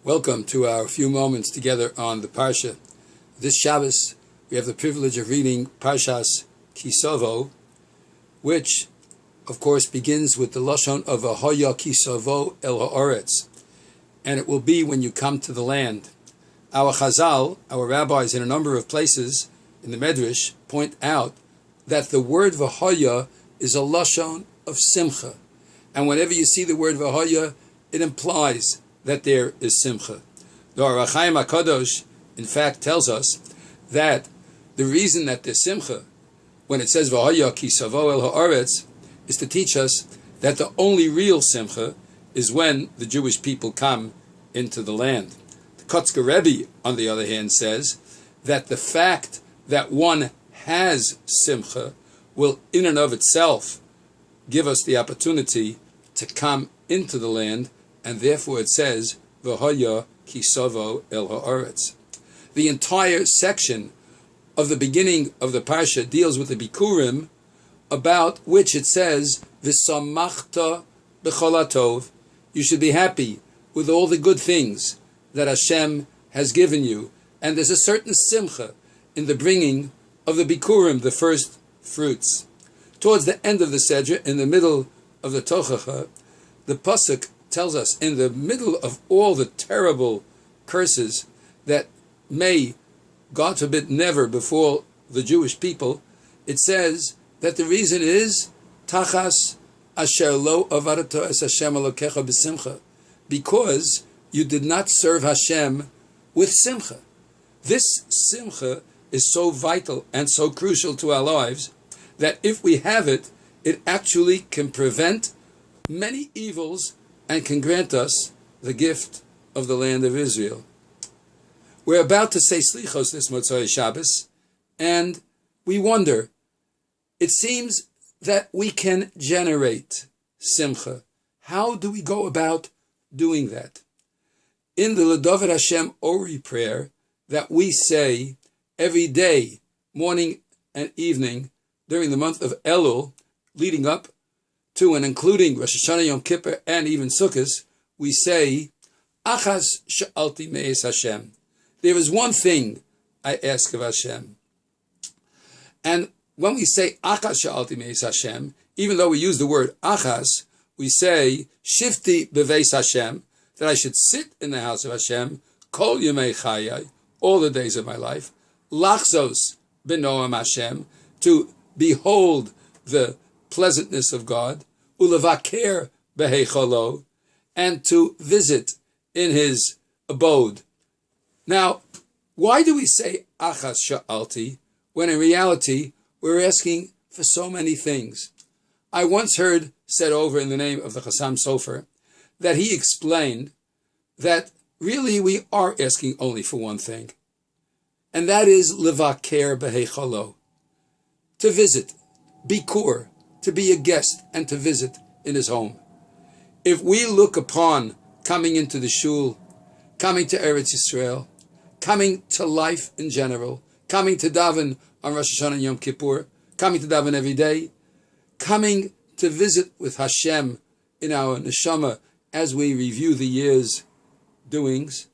Welcome to our few moments together on the Parsha. This Shabbos, we have the privilege of reading Parshas Savo, which, of course, begins with the Lashon of Ahoya ki Savo el ha'aretz, and it will be when you come to the land. Our Chazal, our rabbis in a number of places in the Medrash, point out that the word V'hoya is a Lashon of Simcha, and whenever you see the word V'hoya, it implies that there is Simcha. The Ohr HaChaim HaKadosh, in fact, tells us that the reason that there's Simcha, when it says V'hoya ki Savo el ha'aretz, is to teach us that the only real Simcha is when the Jewish people come into the land. The Kotzker Rebbe, on the other hand, says that the fact that one has Simcha will in and of itself give us the opportunity to come into the land, and therefore it says, V'hoya ki Savo el ha'aretz. The entire section of the beginning of the Parsha deals with the Bikurim, about which it says, V'samachta b'chol hatov. You should be happy with all the good things that Hashem has given you. And there's a certain simcha in the bringing of the Bikurim, the first fruits. Towards the end of the Sedra, in the middle of the Tochacha, the Pasuk tells us, in the middle of all the terrible curses that may, God forbid, never befall the Jewish people, it says that the reason is Tachas asher lo avadato es Hashem Elokecha b'simcha, because you did not serve Hashem with simcha. This simcha is so vital and so crucial to our lives that if we have it, it actually can prevent many evils and can grant us the gift of the land of Israel. We're about to say Slichos this Motzei Shabbos, and we wonder, it seems that we can generate Simcha. How do we go about doing that? In the L'Dovid Hashem Ori prayer that we say every day, morning and evening, during the month of Elul, leading up to and including Rosh Hashanah, Yom Kippur, and even Sukkot, we say, Achas sha'alti me'es Hashem. There is one thing I ask of Hashem. And when we say Achas sha'alti me'es Hashem, even though we use the word Achas, we say, Shifti beveis Hashem, that I should sit in the house of Hashem, Kol yemei chayai, all the days of my life, Lachzos b'noam Hashem, to behold the pleasantness of God, ulevaker beheicholo, and to visit in his abode. Now, why do we say Achas sha'alti, when in reality we're asking for so many things? I once heard said over in the name of the Chassam Sofer that he explained that really we are asking only for one thing, and that is levaker beheicholo, to visit, bikur, to be a guest and to visit in his home. If we look upon coming into the shul, coming to Eretz Yisrael, coming to life in general, coming to daven on Rosh Hashanah and Yom Kippur, coming to daven every day, coming to visit with Hashem in our neshama as we review the year's doings,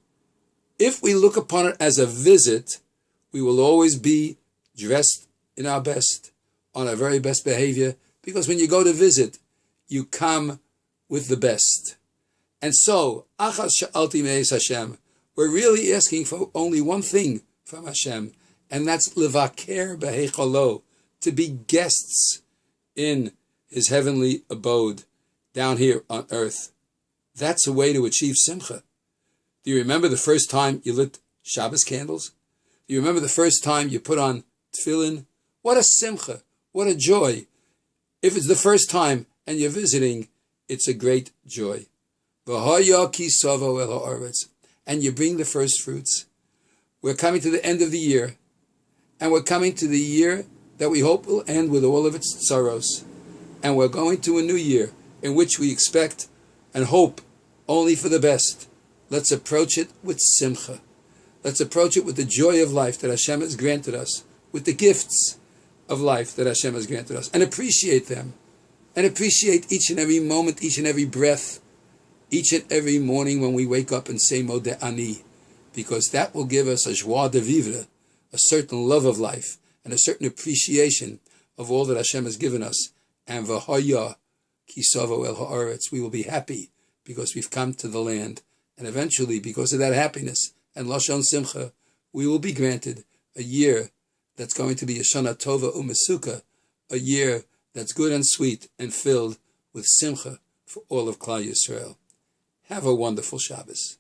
if we look upon it as a visit, we will always be dressed in our best, on our very best behavior, because when you go to visit, you come with the best. And so, Achas sha'alti me'es Hashem, we're really asking for only one thing from Hashem, and that's levaker beheicholo, to be guests in his heavenly abode down here on earth. That's a way to achieve Simcha. Do you remember the first time you lit Shabbos candles? Do you remember the first time you put on tefillin? What a Simcha, what a joy. If it's the first time and you're visiting, it's a great joy. V'hoya ki Savo el ha'aretz, and you bring the first fruits. We're coming to the end of the year, and we're coming to the year that we hope will end with all of its sorrows. And we're going to a new year in which we expect and hope only for the best. Let's approach it with Simcha. Let's approach it with the joy of life that Hashem has granted us, with the gifts of life that Hashem has granted us, and appreciate them, and appreciate each and every moment, each and every breath, each and every morning when we wake up and say Modeh Ani, because that will give us a joie de vivre, a certain love of life, and a certain appreciation of all that Hashem has given us. And v'haya ki Savo el ha'aretz, we will be happy because we've come to the land. And eventually, because of that happiness and Lashon Simcha, we will be granted a year that's going to be a Shana Tova Umesuka, a year that's good and sweet and filled with Simcha for all of Klal Yisrael. Have a wonderful Shabbos.